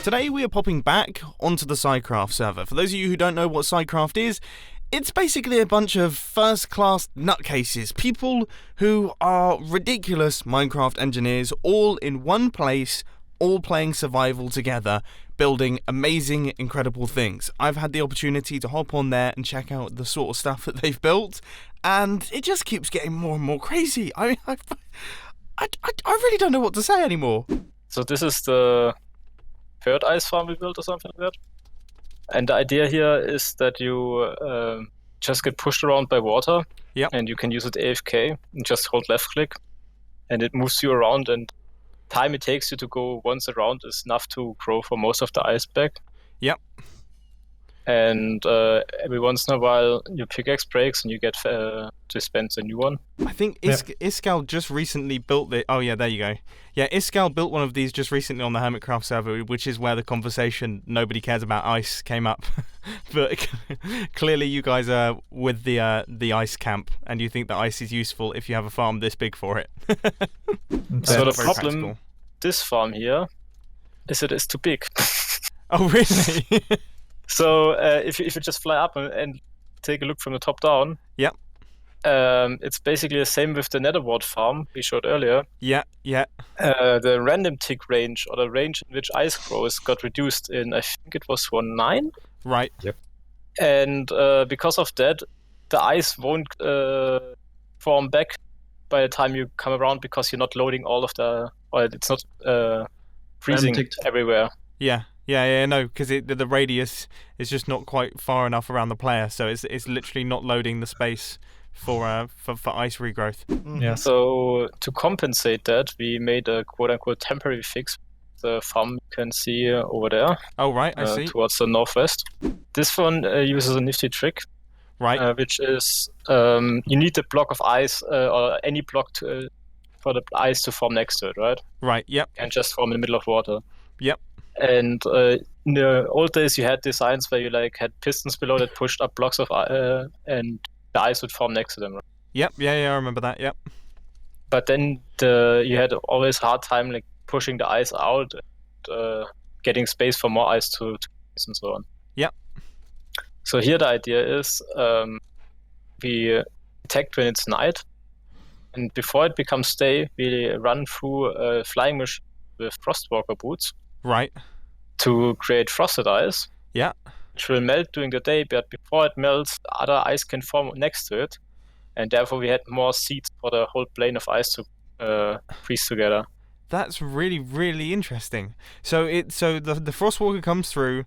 Today we are popping back onto the SciCraft server. For those of you who don't know what SciCraft is, it's basically a bunch of first-class nutcases, people who are ridiculous Minecraft engineers all in one place, all playing survival together, building amazing, incredible things. I've had the opportunity to hop on there and check out the sort of stuff that they've built, and it just keeps getting more and more crazy. I really don't know what to say anymore. So this is the third ice farm we built or something like that. And the idea here is that you just get pushed around by water. Yep. And you can use it AFK and just hold left click and it moves you around, and time it takes you to go once around is enough to grow for most of the ice back. Yep. And every once in a while your pickaxe breaks and you get to dispense a new one. I think Iskal just recently built it. Oh yeah, there you go. Yeah, Iskal built one of these just recently on the Hermitcraft server, which is where the conversation "nobody cares about ice" came up. But clearly, you guys are with the ice camp, and you think that ice is useful if you have a farm this big for it. So the problem, this farm here, is it is too big. Oh really? So if you just fly up and take a look from the top down, yep. It's basically the same with the Nether farm we showed earlier. Yeah, yeah. The random tick range, or the range in which ice grows, got reduced in, I think it was 1.9. Right. Yep. And because of that, the ice won't form back by the time you come around, because you're not loading all of the, or it's not freezing everywhere. Yeah. Yeah, no, because the radius is just not quite far enough around the player, so it's literally not loading the space for ice regrowth. Mm-hmm. Yeah. So to compensate that, we made a quote-unquote temporary fix. The farm you can see over there. Oh right, I see. Towards the northwest. This one uses a nifty trick, right? Which is you need a block of ice or any block for the ice to form next to it, right? Right. Yep. And just form in the middle of water. Yep. And in the old days, you had designs where you had pistons below that pushed up blocks of and the ice would form next to them. Right? Yep. Yeah, I remember that. Yep. But then you had always hard time pushing the ice out, and getting space for more ice to and so on. Yep. So here the idea is we detect when it's night, and before it becomes day, we run through a flying machine with frostwalker boots. Right. To create frosted ice. Yeah. Which will melt during the day, but before it melts, other ice can form next to it, and therefore we had more seeds for the whole plane of ice to freeze together. That's really, really interesting. So the frostwalker comes through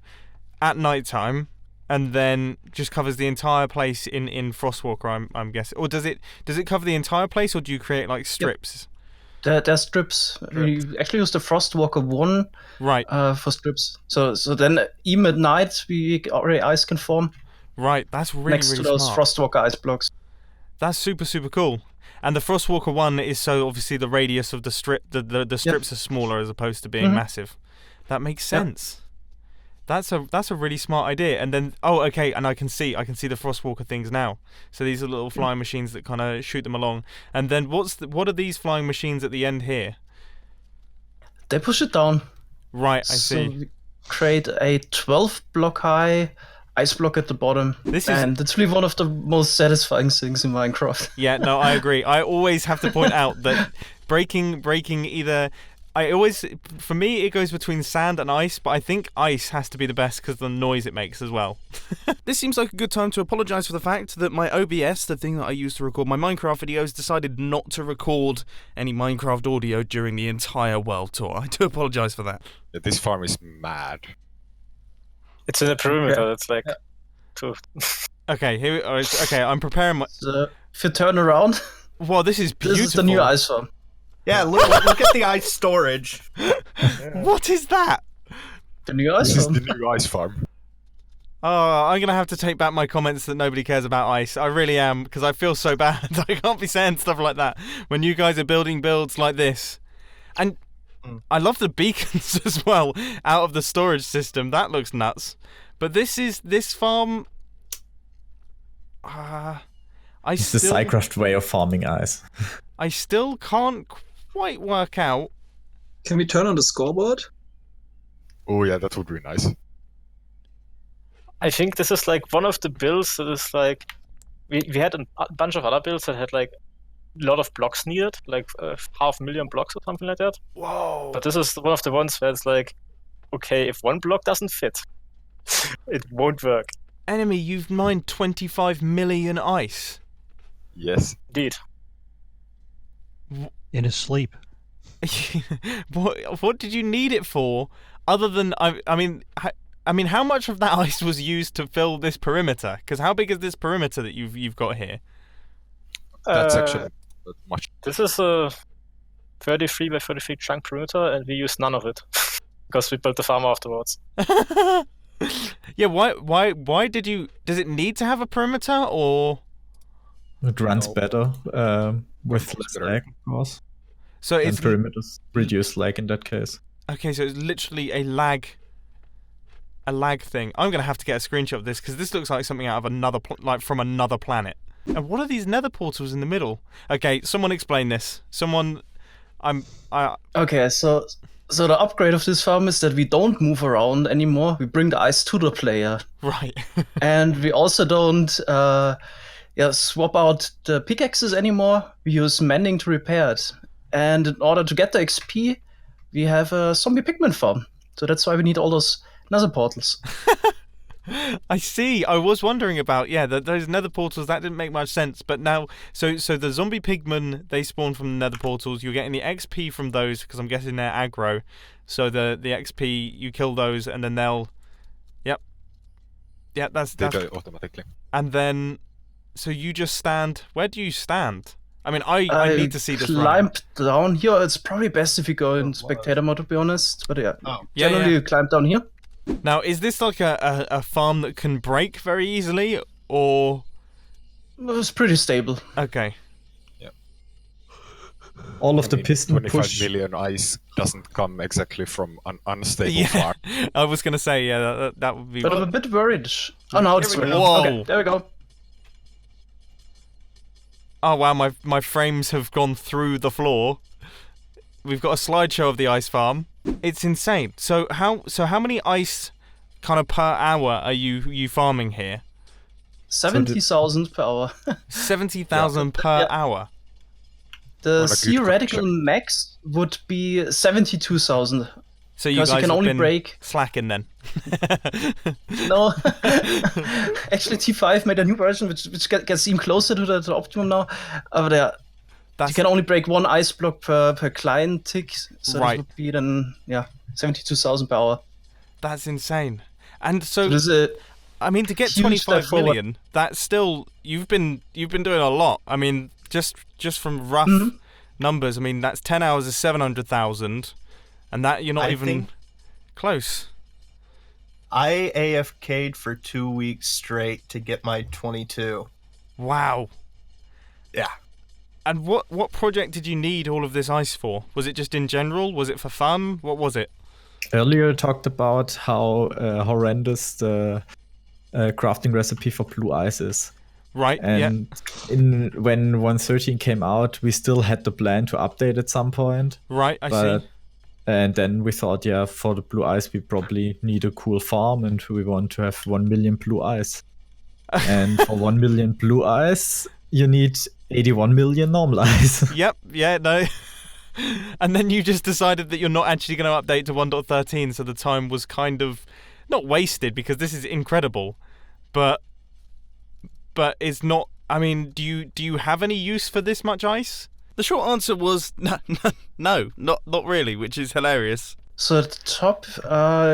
at night time, and then just covers the entire place in frostwalker. I'm guessing, or does it cover the entire place, or do you create strips? Yep. There's strips. We actually use the Frostwalker 1 right. For strips. So then even at night we already ice can form. Right, that's really next really to those smart. Frostwalker ice blocks. That's super cool. And the Frostwalker 1 is so obviously the radius of the strip, the strips are smaller as opposed to being massive. That makes sense. Yep. That's a really smart idea. And then and I can see the Frostwalker things now. So these are little flying machines that kind of shoot them along. And then what are these flying machines at the end here? They push it down. Right, I see. We create a 12 block high ice block at the bottom. And it's really one of the most satisfying things in Minecraft. Yeah, no, I agree. I always have to point out that breaking either. For me, it goes between sand and ice, but I think ice has to be the best because of the noise it makes as well. This seems like a good time to apologise for the fact that my OBS, the thing that I use to record my Minecraft videos, decided not to record any Minecraft audio during the entire world tour. I do apologise for that. Yeah, this farm is mad. It's in a perimeter. It's two. Okay, okay, I'm preparing my... So if you turn around... Wow, this is beautiful. This is the new ice farm. Yeah, look at the ice storage. What is that? The new ice farm. This is the new ice farm. Oh, I'm going to have to take back my comments that nobody cares about ice. I really am, because I feel so bad. I can't be saying stuff like that when you guys are building builds like this. And I love the beacons as well out of the storage system. That looks nuts. But this farm... It's the SciCraft way of farming ice. I still can't quite work out. Can we turn on the scoreboard? Oh yeah, that would be nice. I think this is like one of the builds that is like we had a bunch of other builds that had like a lot of blocks needed, like 500,000 blocks or something like that. Whoa. But this is one of the ones where it's like, okay, if one block doesn't fit, it won't work. Enemy, you've mined 25 million ice. Yes. Indeed. In his sleep. What did you need it for? Other than I mean, how much of that ice was used to fill this perimeter? Because how big is this perimeter that you've got here? That's actually not much. This is a 33 by 33 chunk perimeter, and we use none of it because we built the farm afterwards. Yeah, why did you? Does it need to have a perimeter, or it runs better with less lag, of course. So and it's perimeters reduce lag in that case. Okay, so it's literally a lag thing. I'm gonna have to get a screenshot of this because this looks like something out of from another planet. And what are these nether portals in the middle? Okay, someone explain this. Okay, so the upgrade of this farm is that we don't move around anymore. We bring the ice to the player. Right. And we also don't swap out the pickaxes anymore. We use mending to repair it. And in order to get the XP, we have a zombie pigment farm. So that's why we need all those nether portals. I see. I was wondering about those nether portals. That didn't make much sense. But now, so the zombie pigmen, they spawn from the nether portals. You're getting the XP from those because I'm guessing they're aggro. So the XP, you kill those, and then they'll. Yeah, that's They die automatically. And then, so you just stand. Where do you stand? I mean, I need to see this. Climb down here. It's probably best if you go in spectator mode, to be honest. But generally you climb down here. Now, is this like a farm that can break very easily, or? It's pretty stable. Okay. Yeah. All of the piston 25 million ice doesn't come exactly from an unstable farm. I was gonna say that would be. But I'm a bit worried. Oh no, it's Whoa. Okay, there we go. Oh wow, my frames have gone through the floor. We've got a slideshow of the ice farm. It's insane. So how many ice kind of per hour are you farming here? 70,000 per hour. 70,000 per hour. The theoretical max would be 72,000. So you guys can have only been break slacking then. No, actually T5 made a new version which gets even closer to the optimum now. But you can only break one ice block per client tick, so that would be then 72,000 per hour. That's insane. And so I mean, to get 25 million, that's still you've been doing a lot. I mean, just from rough numbers, I mean that's 10 hours is 700,000, and that you're not even close. I AFK'd for 2 weeks straight to get my 22. Wow. Yeah. And what project did you need all of this ice for? Was it just in general? Was it for fun? What was it? Earlier I talked about how horrendous the crafting recipe for blue ice is. Right, and when 1.13 came out, we still had the plan to update at some point. Right, I see. And then we thought, for the blue ice, we probably need a cool farm, and we want to have 1 million blue ice. And for 1 million blue ice, you need 81 million normal ice. Yep, no. And then you just decided that you're not actually going to update to 1.13, so the time was kind of not wasted because this is incredible, but it's not. I mean, do you have any use for this much ice? The short answer was no, not really, which is hilarious. So at the top,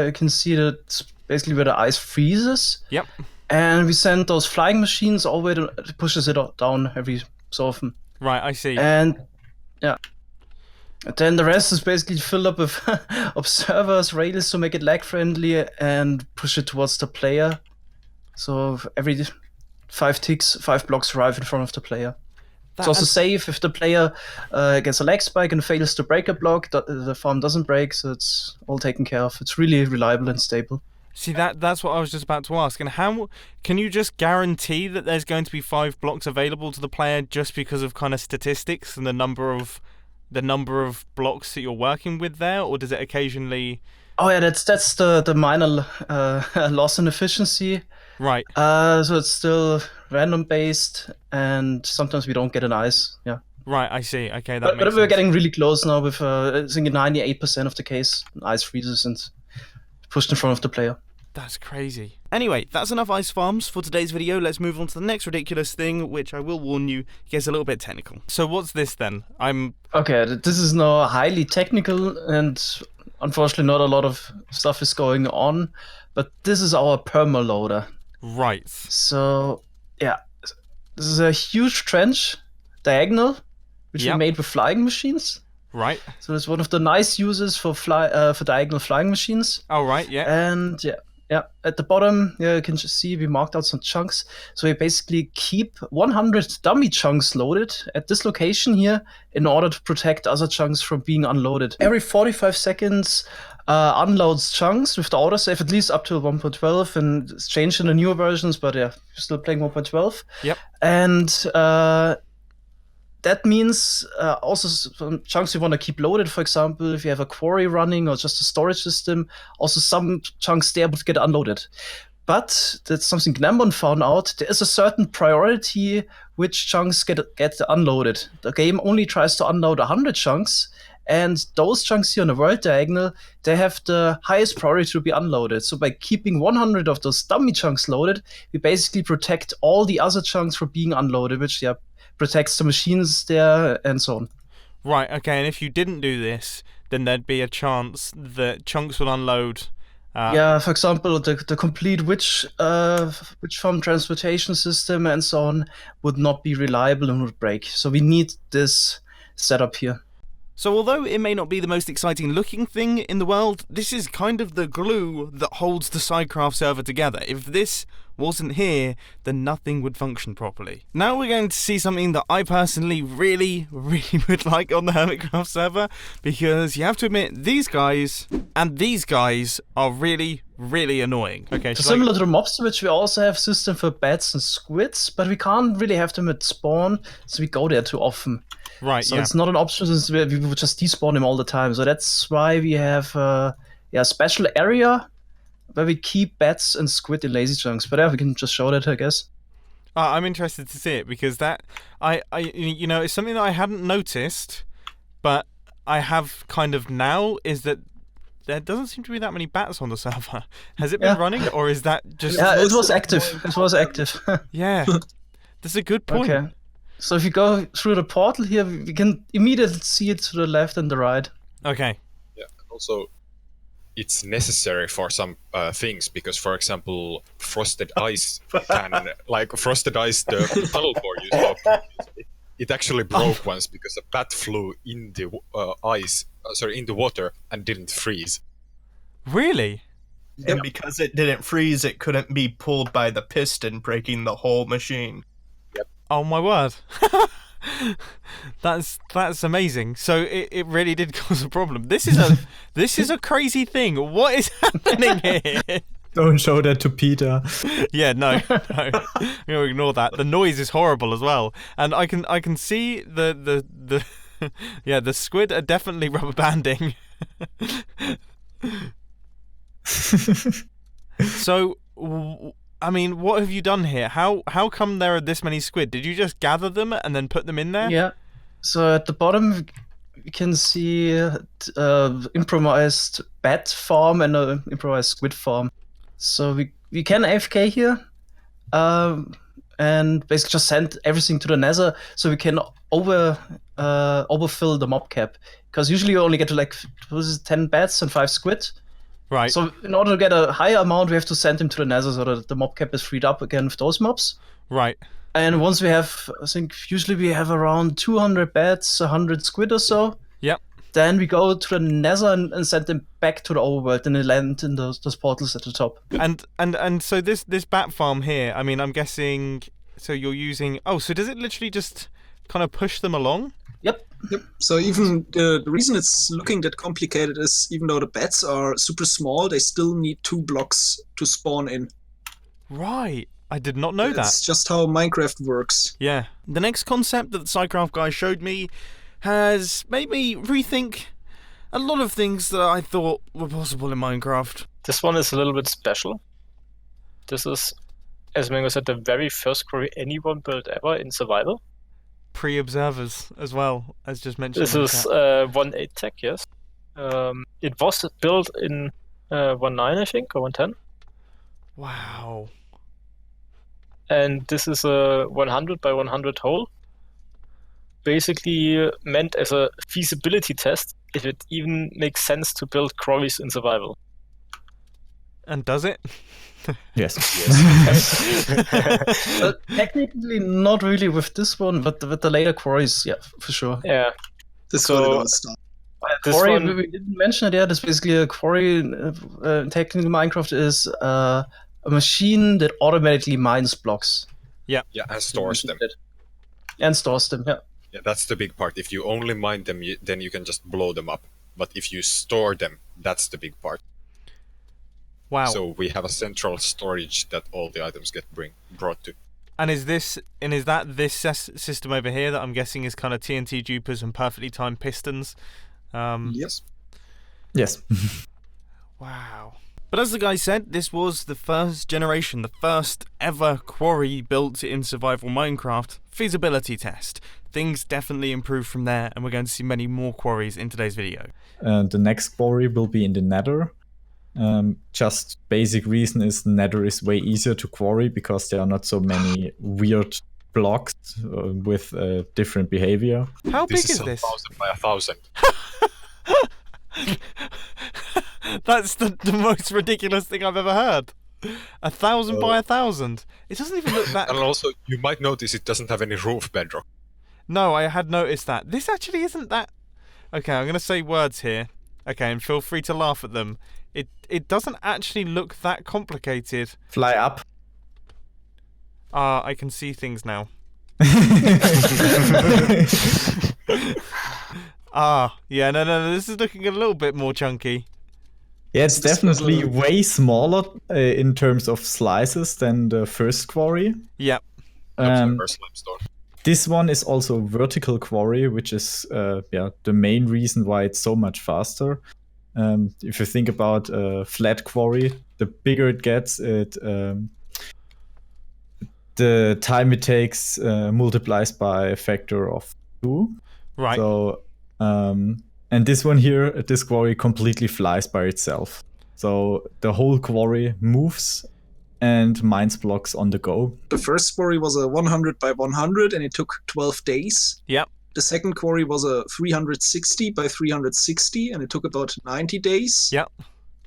you can see that it's basically where the ice freezes. Yep. And we send those flying machines all the way to pushes it down every so often. Right, I see. And then the rest is basically filled up with observers, rails to make it lag friendly and push it towards the player. So every 5 ticks, 5 blocks arrive in front of the player. It's also safe if the player gets a lag spike and fails to break a block, the farm doesn't break, so it's all taken care of. It's really reliable and stable. See, that's what I was just about to ask. And how can you just guarantee that there's going to be 5 blocks available to the player just because of kind of statistics and the number of blocks that you're working with there, or does it occasionally Oh yeah, that's the minor loss in efficiency. Right. So it's still random based, and sometimes we don't get an ice. Yeah. Right, I see. Okay, But makes we're sense. getting really close now with I think 98% of the case ice freezes and pushed in front of the player. That's crazy. Anyway, that's enough ice farms for today's video. Let's move on to the next ridiculous thing, which I will warn you gets a little bit technical. So what's this then? Okay, this is now highly technical, and unfortunately not a lot of stuff is going on, but this is our permaloader. Right. So yeah, this is a huge trench, diagonal, which we made with flying machines. Right. So it's one of the nice uses for diagonal flying machines. Oh, right, yeah. And yeah, at the bottom, you can just see we marked out some chunks. So we basically keep 100 dummy chunks loaded at this location here in order to protect other chunks from being unloaded. Every 45 seconds, unloads chunks with the autosave, at least up to 1.12, and it's changed in the newer versions, but yeah, we're still playing 1.12. Yep. And that means also some chunks you want to keep loaded. For example, if you have a quarry running or just a storage system, also some chunks there would get unloaded. But that's something Gnambon found out. There is a certain priority which chunks get unloaded. The game only tries to unload 100 chunks, and those chunks here on the world diagonal, they have the highest priority to be unloaded. So by keeping 100 of those dummy chunks loaded, we basically protect all the other chunks from being unloaded, which protects the machines there and so on. Right, okay, and if you didn't do this, then there'd be a chance that chunks will unload. For example, the complete witch farm transportation system and so on would not be reliable and would break. So we need this setup here. So although it may not be the most exciting looking thing in the world, this is kind of the glue that holds the SciCraft server together. If this wasn't here, then nothing would function properly. Now we're going to see something that I personally really would like on the Hermitcraft server, because you have to admit, these guys and these guys are really annoying. Okay, so similar to the mob switch, we also have system for bats and squids, but we can't really have them at spawn, so we go there too often. Right, so it's not an option, since we would just despawn them all the time. So that's why we have a special area where we keep bats and squid in lazy chunks. But yeah, we can just show that, I guess. I'm interested to see it, because that it's something that I hadn't noticed, but I have kind of now, is that there doesn't seem to be that many bats on the server. Has it been running, or is that just... Yeah, it was active. It was active. Yeah, that's a good point. Okay. So if you go through the portal here, we can immediately see it to the left and the right. Okay. Yeah, and also it's necessary for some things, because, for example, frosted ice can, like frosted ice, the teleport you saw previously, it actually broke once because a bat flew in the in the water and didn't freeze. Really? And because it didn't freeze, it couldn't be pulled by the piston, breaking the whole machine. Oh my word. That's amazing. So it really did cause a problem. This is a crazy thing. What is happening here? Don't show that to Peter. Yeah, no. We'll ignore that. The noise is horrible as well. And I can see the the squid are definitely rubber banding. So I mean, what have you done here? How come there are this many squid? Did you just gather them and then put them in there? Yeah. So at the bottom, you can see improvised bat farm and an improvised squid farm. So we can AFK here, and basically just send everything to the Nether, so we can overfill the mob cap. Because usually you only get to 10 bats and 5 squid. Right. So in order to get a higher amount, we have to send him to the Nether so that the mob cap is freed up again with those mobs. Right. And once we have, I think usually we have around 200 bats, 100 squid or so. Yep. Then we go to the Nether and send them back to the overworld, and they land in those portals at the top. And so this bat farm here, I mean, I'm guessing, so you're using, so does it literally just kind of push them along? Yep. So even the reason it's looking that complicated is, even though the bats are super small, they still need 2 blocks to spawn in. Right. I did not know that. That's just how Minecraft works. Yeah. The next concept that the SciCraft guy showed me has made me rethink a lot of things that I thought were possible in Minecraft. This one is a little bit special. This is, as Mango said, the very first quarry anyone built ever in survival. Pre-observers as well, as just mentioned. This is 1.8 tech, yes. It was built in 1.9, I think, or 1.10. Wow. And this is a 100 by 100 hole. Basically meant as a feasibility test if it even makes sense to build quarries in survival. And does it? Yes. Technically, not really with this one, but with the later quarries, yeah, for sure. Yeah. This So- one was stuff. This Quarry, one, we didn't mention it yet. It's basically a quarry. Technically, Minecraft is a machine that automatically mines blocks Yeah, and stores them. and stores them. Yeah. Yeah, that's the big part. If you only mine them, then you can just blow them up. But if you store them, that's the big part. Wow. So we have a central storage that all the items get brought to. And is that this system over here that I'm guessing is kind of TNT dupers and perfectly timed pistons? Yes. Yes. Wow. But as the guy said, this was the first generation, the first ever quarry built in survival Minecraft feasibility test. Things definitely improved from there, and we're going to see many more quarries in today's video. The next quarry will be in the Nether. Just basic reason is Nether is way easier to quarry because there are not so many weird blocks with different behavior. How big This is is this? 1,000 by 1,000. That's the most ridiculous thing I've ever heard. 1,000 by 1,000. It doesn't even look that... And also, you might notice it doesn't have any roof bedrock. No, I had noticed that. This actually isn't that... Okay, I'm going to say words here. Okay, and feel free to laugh at them. It doesn't actually look that complicated. Fly up. I can see things now. Yeah, no, this is looking a little bit more chunky. Yeah, it's definitely way smaller in terms of slices than the first quarry. Yep. First limestone. This one is also vertical quarry, which is the main reason why it's so much faster. If you think about flat quarry, the bigger it gets, the time it takes multiplies by a factor of 2. Right. So, and this one here, this quarry completely flies by itself. So the whole quarry moves and mines blocks on the go. The first quarry was a 100 by 100 and it took 12 days. Yep. The second quarry was a 360 by 360 and it took about 90 days. Yep.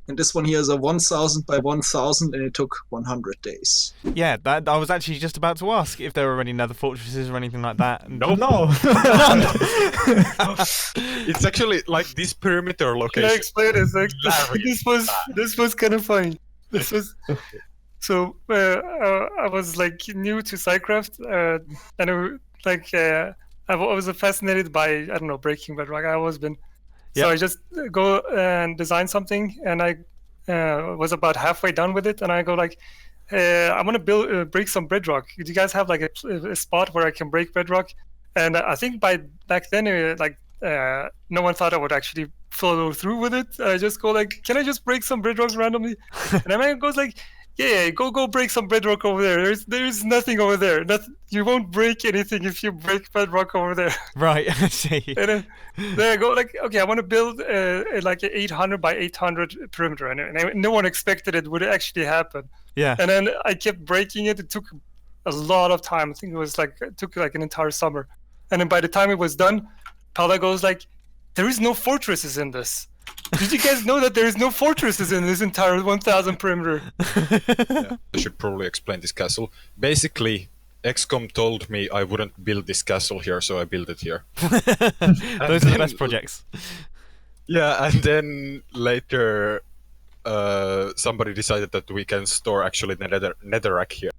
And this one here is a 1000 by 1000 and it took 100 days. Yeah, that I was actually just about to ask if there were any Nether Fortresses or anything like that. Nope. No. It's actually like this perimeter location. Can I explain this? Like, this was kind of funny. This was so I was like new to SciCraft, and I was fascinated by breaking bedrock. I always been. Yep. So I just go and design something, and I was about halfway done with it, and I go like, I want to break some bedrock. Do you guys have like a spot where I can break bedrock? And I think back then, no one thought I would actually follow through with it. I just go like, can I just break some bedrock randomly? And the man goes like, yeah, go break some bedrock over there. There's nothing over there. You won't break anything if you break bedrock over there. Right, I see. And then I go like, okay, I want to build like an 800 by 800 perimeter, and no one expected it would actually happen. Yeah. And then I kept breaking it. It took a lot of time. I think it took like an entire summer. And then by the time it was done, Paula goes like, there is no fortresses in this. Did you guys know that there is no fortresses in this entire 1000 perimeter? Yeah, I should probably explain this castle. Basically, XCOM told me I wouldn't build this castle here, so I built it here. Those are the best projects. Yeah, and then later somebody decided that we can store actually the netherrack here.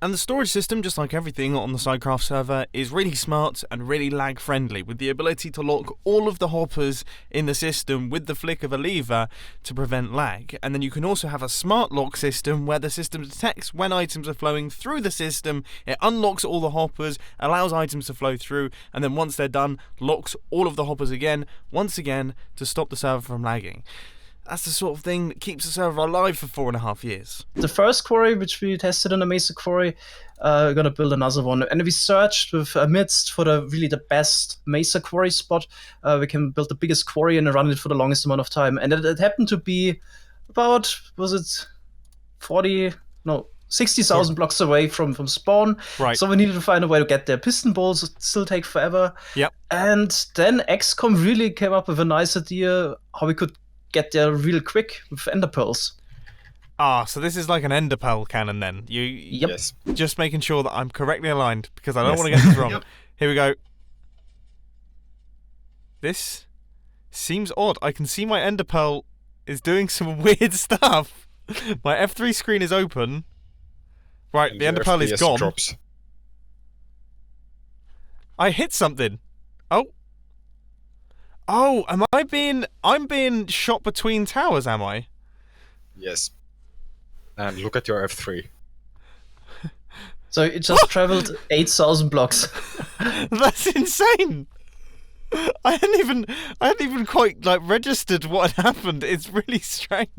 And the storage system, just like everything on the SciCraft server, is really smart and really lag friendly, with the ability to lock all of the hoppers in the system with the flick of a lever to prevent lag. And then you can also have a smart lock system where the system detects when items are flowing through the system, it unlocks all the hoppers, allows items to flow through, and then once they're done, locks all of the hoppers again, once again, to stop the server from lagging. That's the sort of thing that keeps the server alive for 4.5 years. The first quarry, which we tested on the Mesa quarry, we're gonna build another one. And we searched with Amidst for the best Mesa quarry spot. We can build the biggest quarry and run it for the longest amount of time. And it happened to be about, was it 60,000 blocks away from spawn. Right. So we needed to find a way to get there. Piston bolts still take forever. Yep. And then XCOM really came up with a nice idea how we could get there real quick with ender pearls. Ah, so this is like an ender pearl cannon then. Yep. Yes. Just making sure that I'm correctly aligned, because I don't want to get this wrong. Yep. Here we go. This seems odd. I can see my ender pearl is doing some weird stuff. My F3 screen is open. Right, And the your ender pearl is FPS gone. drops. I hit something. Oh, I'm being shot between towers, am I? Yes. And look at your F3. So it just traveled 8,000 blocks. That's insane. I hadn't even quite registered what had happened. It's really strange.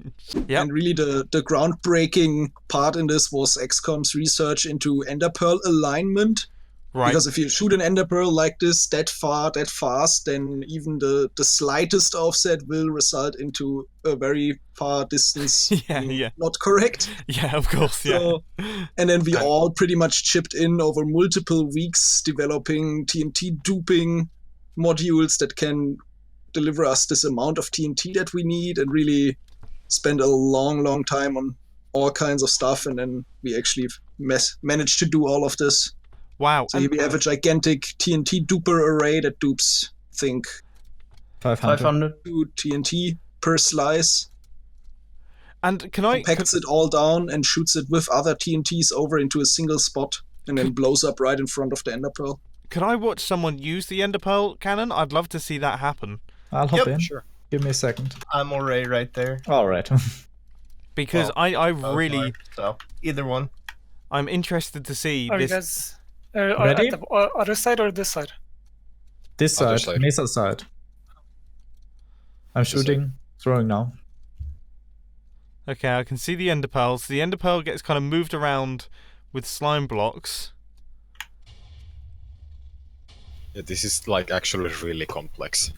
Yeah. And really the groundbreaking part in this was XCOM's research into ender pearl alignment. Right. Because if you shoot an ender pearl like this that far, that fast, then even the slightest offset will result into a very far distance being not correct. Yeah, of course, yeah. So, and then we all pretty much chipped in over multiple weeks developing TNT duping modules that can deliver us this amount of TNT that we need, and really spend a long time on all kinds of stuff, and then we actually managed to do all of this. Wow. So here we have a gigantic TNT duper array that dupes, I think, 500 TNT per slice. And compacts it all down and shoots it with other TNTs over into a single spot, and then blows up right in front of the ender pearl. Could I watch someone use the ender pearl cannon? I'd love to see that happen. I'll hop in. Sure. Give me a second. I'm already right there. All right. Because I really... So, either one. I'm interested to see Are this... you guys Ready? at the other side or this side? This Other side, side. Mesa side. I'm shooting, throwing now. Okay, I can see the ender pearls. The ender pearl gets kind of moved around with slime blocks. Yeah, this is actually really complex.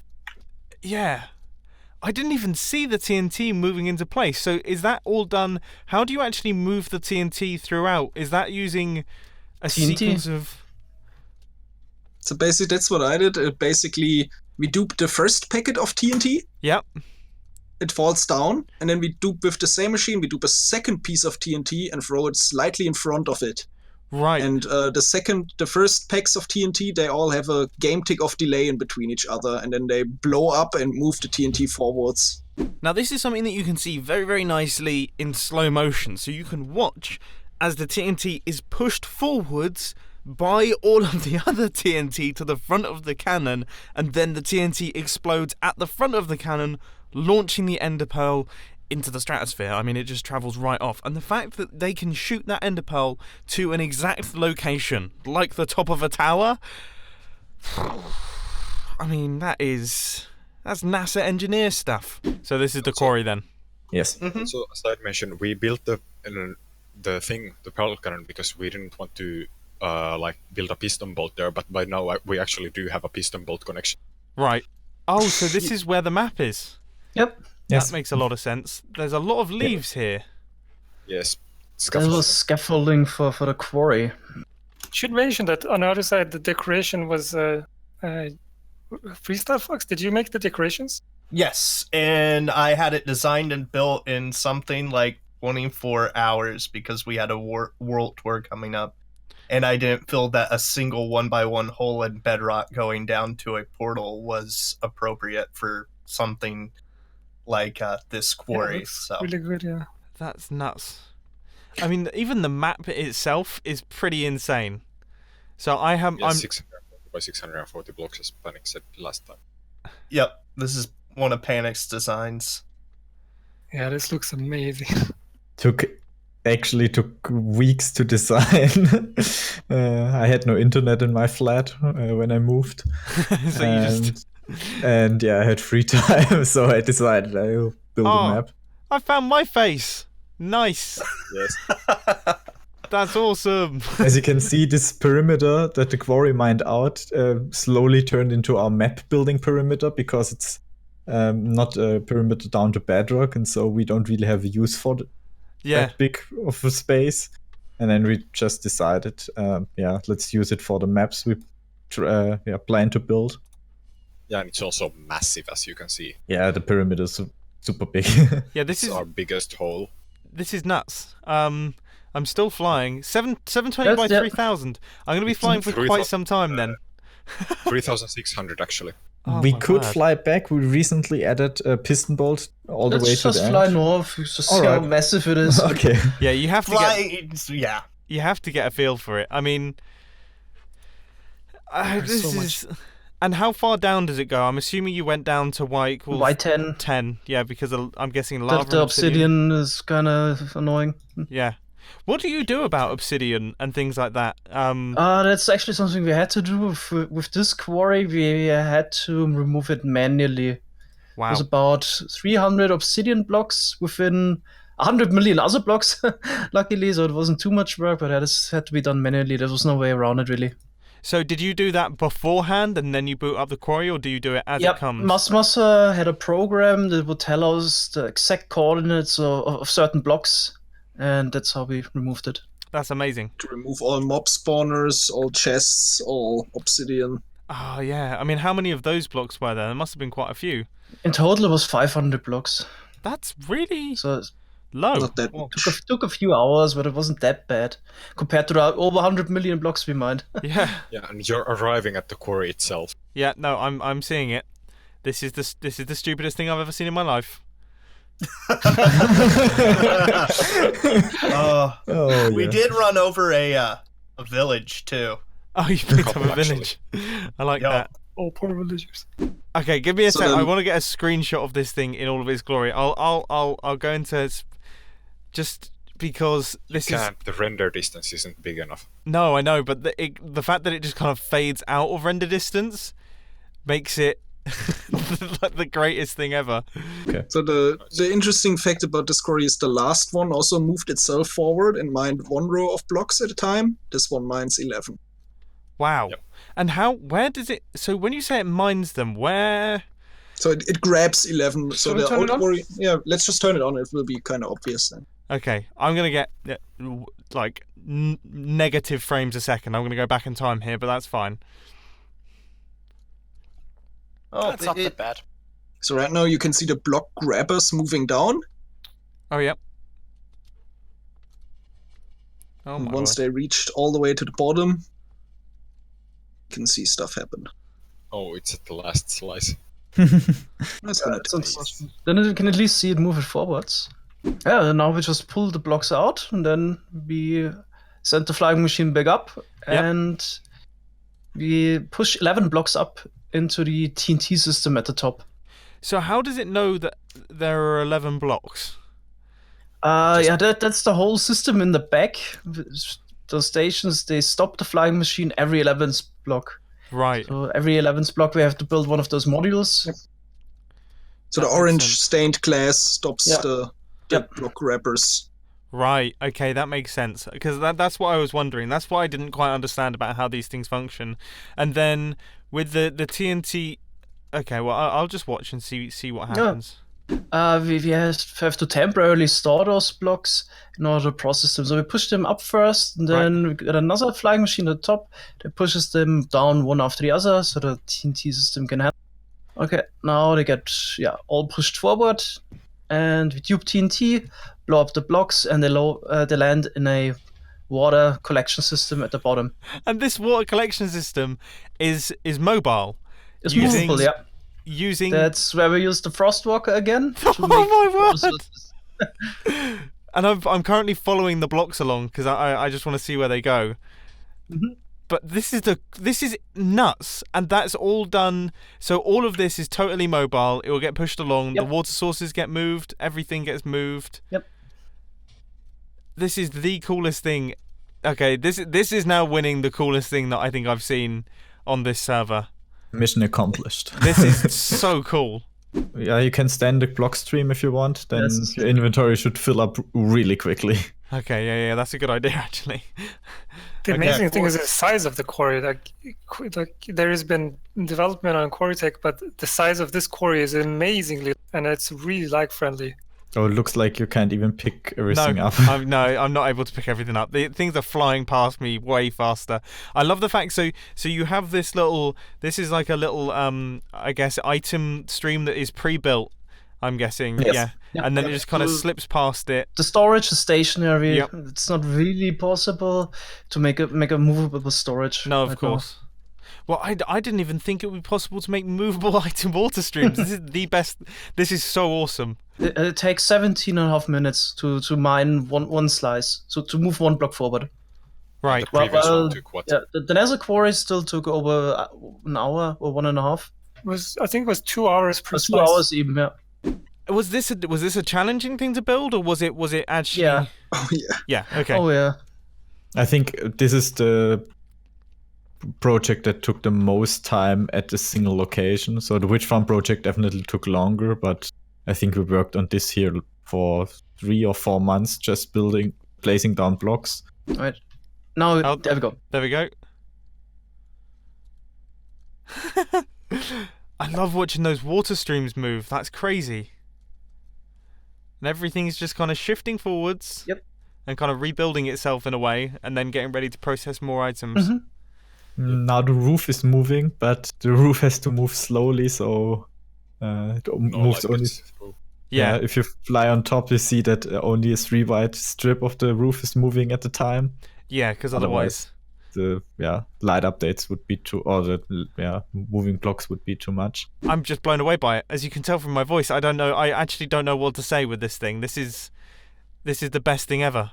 Yeah. I didn't even see the TNT moving into place. So is that all done? How do you actually move the TNT throughout? Is that using a TNT? sequence of... So basically, that's what I did. Basically, we dupe the first packet of TNT. Yep. It falls down, and then we dupe with the same machine. We dupe a second piece of TNT and throw it slightly in front of it. Right. And the first packs of TNT, they all have a game tick of delay in between each other, and then they blow up and move the TNT forwards. Now, this is something that you can see very, very nicely in slow motion. So you can watch as the TNT is pushed forwards by all of the other TNT to the front of the cannon, and then the TNT explodes at the front of the cannon, launching the ender pearl into the stratosphere. I mean, it just travels right off. And the fact that they can shoot that ender pearl to an exact location, like the top of a tower, I mean, that's NASA engineer stuff. So this is the quarry then. Yes. So as I mentioned, we built the pearl cannon because we didn't want to build a piston bolt there, but by now we actually do have a piston bolt connection. Right. Oh, so this is where the map is. Yep. Yes. That makes a lot of sense. There's a lot of leaves here. Yes. That was scaffolding for the quarry. Should mention that on the other side, the decoration was Freestyle Fox. Did you make the decorations? Yes, and I had it designed and built in something like 24 hours because we had a world tour coming up. And I didn't feel that a single 1x1 hole in bedrock going down to a portal was appropriate for something like this quarry. Yeah, so really good, yeah. That's nuts. I mean, even the map itself is pretty insane. So I'm 640 by 640 blocks, as Panic said last time. Yep, this is one of Panic's designs. Yeah, this looks amazing. Actually took weeks to design. I had no internet in my flat when I moved. So and yeah, I had free time, so I decided I'll build a map. I found my face. Nice. Yes. That's awesome. As you can see, this perimeter that the quarry mined out slowly turned into our map building perimeter, because it's not a perimeter down to bedrock, and so we don't really have a use for that big of a space. And then we just decided, let's use it for the maps we plan to build. Yeah, and it's also massive, as you can see. Yeah, the pyramid is super big. Yeah, this is our biggest hole. This is nuts. I'm still flying. 720 by 3000. I'm going to be flying for quite some time then. 3600 actually. We could fly back. We recently added a piston bolt all the way to the end. Let's just fly north. Just see how massive it is. Okay. Yeah, you have to Yeah. You have to get a feel for it. I mean, this is. And how far down does it go? I'm assuming you went down to Y equals Y10. 10. Yeah, because I'm guessing lava. The obsidian is kind of annoying. Yeah. What do you do about obsidian and things like that? That's actually something we had to do with this quarry. We had to remove it manually. Wow. It was about 300 obsidian blocks within 100 million other blocks, luckily, so it wasn't too much work, but it had to be done manually. There was no way around it, really. So did you do that beforehand and then you boot up the quarry, or do you do it as it comes? Musmusser had a program that would tell us the exact coordinates of certain blocks, and that's how we removed it. That's amazing. To remove all mob spawners, all chests, all obsidian. Oh, yeah. I mean, how many of those blocks were there? There must have been quite a few. In total, it was 500 blocks. That's really low. Not that took a few hours, but it wasn't that bad compared to the over 100 million blocks we mined. Yeah. Yeah, and you're arriving at the quarry itself. Yeah, no, I'm seeing it. This is the stupidest thing I've ever seen in my life. We did run over a village too. Oh, you picked up a village. I like that. Oh, poor villagers. Okay, give me a sec. I want to get a screenshot of this thing in all of its glory. I'll go into just because this is. The render distance isn't big enough. No, I know, but the fact that it just kind of fades out of render distance makes it like the greatest thing ever. Okay. So the interesting fact about this quarry is the last one also moved itself forward and mined one row of blocks at a time. This one mines 11. Wow. Yep. And where does it, so when you say it mines them, where? So it grabs 11. So the old quarry, let's just turn it on. It will be kind of obvious then. Okay, I'm going to get like negative frames a second. I'm going to go back in time here, but that's fine. Oh, that's not that bad. So right now you can see the block grabbers moving down. Oh, yep. Oh, and once they reached all the way to the bottom, you can see stuff happen. Oh, it's at the last slice. That's gonna then you can at least see it moving forwards. Yeah, and now we just pull the blocks out, and then we send the flying machine back up, and we push 11 blocks up into the TNT system at the top. So how does it know that there are 11 blocks? That's the whole system in the back. Those stations, they stop the flying machine every 11th block. Right. So every 11th block we have to build one of those modules. Yep. So the orange stained glass stops the block grabbers. Right, okay, that makes sense. Because that's what I was wondering. That's what I didn't quite understand about how these things function. And then with the TNT... Okay, well, I'll just watch and see what happens. We have to temporarily store those blocks in order to process them. So we push them up first, and then we got another flying machine at the top that pushes them down one after the other, so the TNT system can handle. Okay, now they get all pushed forward, and we tube TNT, blow up the blocks, and they land in a water collection system at the bottom. And this water collection system is mobile. It's movable, Using that's where we use the Frostwalker again. Oh my word! And I'm currently following the blocks along because I just want to see where they go. Mm-hmm. But this is nuts, and that's all done. So all of this is totally mobile. It will get pushed along. Yep. The water sources get moved. Everything gets moved. Yep. This is the coolest thing. Okay, this is now winning the coolest thing that I think I've seen on this server. Mission accomplished. This is so cool. Yeah, you can stand the block stream if you want. Then Yes. your inventory should fill up really quickly. Okay, yeah, that's a good idea actually. The Okay. amazing thing is the size of the quarry. Like there has been development on quarry tech, but the size of this quarry is amazingly, and it's really like friendly. Oh, it looks like you can't even pick everything up. I'm not able to pick everything up. The things are flying past me way faster. I love the fact so you have this little. This is like a little I guess item stream that is pre-built. I'm guessing, Yes. yeah. And then it just kind of slips past it. The storage is stationary. Yep. It's not really possible to make a movable storage. No, of right course. Well, I didn't even think it would be possible to make movable item water streams. This is the best. This is so awesome. It takes 17.5 minutes to mine one slice, so to move one block forward. Right. Previous one took what? Yeah, the Nether quarry still took over an hour or 1.5. I think it was 2 hours per 2 slice. hours even. Yeah. Was this a challenging thing to build, or was it actually? Yeah. Oh yeah. Yeah. Okay. Oh yeah. I think this is the project that took the most time at a single location. So the Witch Farm project definitely took longer, but I think we worked on this here for 3 or 4 months, just placing down blocks. All right. Now Oh. there we go. There we go. I love watching those water streams move. That's crazy. And everything's just kind of shifting forwards. Yep. And kind of rebuilding itself in a way, and then getting ready to process more items. Mm-hmm. Now the roof is moving, but the roof has to move slowly, so it moves only. Yeah. If you fly on top, you see that only a 3 wide strip of the roof is moving at a time. Yeah, because otherwise the light updates would be too, or the moving blocks would be too much. I'm just blown away by it. As you can tell from my voice, I actually don't know what to say with this thing. This is the best thing ever.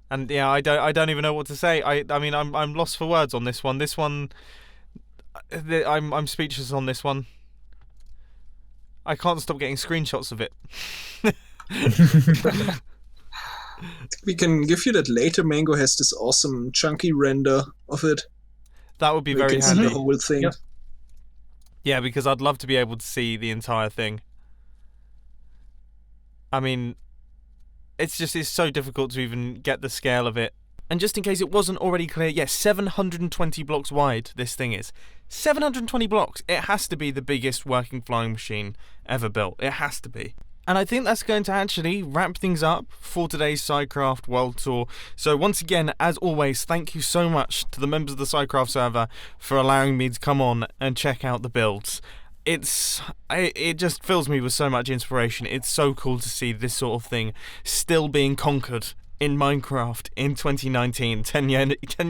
And yeah, I don't even know what to say. I mean I'm lost for words on this one. This one I'm speechless on this one. I can't stop getting screenshots of it. We can give you that later. Mango has this awesome chunky render of it. That would be where very you can see handy. the whole thing. Yep. Yeah, because I'd love to be able to see the entire thing. I mean, it's so difficult to even get the scale of it. And just in case it wasn't already clear, yes, 720 blocks wide this thing is. 720 blocks. It has to be the biggest working flying machine ever built. It has to be. And I think that's going to actually wrap things up for today's SciCraft World Tour. So once again, as always, thank you so much to the members of the SciCraft server for allowing me to come on and check out the builds. It just fills me with so much inspiration. It's so cool to see this sort of thing still being conquered in Minecraft in 2019, 10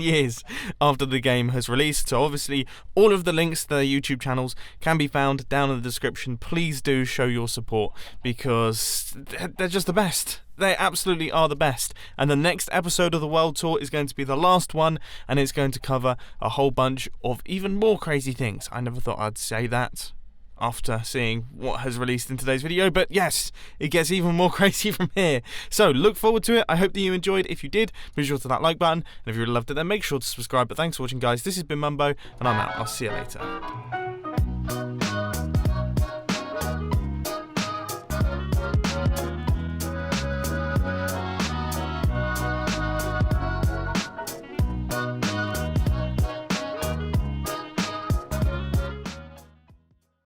years after the game has released. So obviously all of the links to their YouTube channels can be found down in the description. Please do show your support because they're just the best. They absolutely are the best. And the next episode of the World Tour is going to be the last one, and it's going to cover a whole bunch of even more crazy things. I never thought I'd say that after seeing what has released in today's video, but yes, it gets even more crazy from here. So look forward to it. I hope that you enjoyed. If you did, be sure to that like button, and if you really loved it, then make sure to subscribe. But thanks for watching, guys. This has been Mumbo, and I'm out. I'll see you later.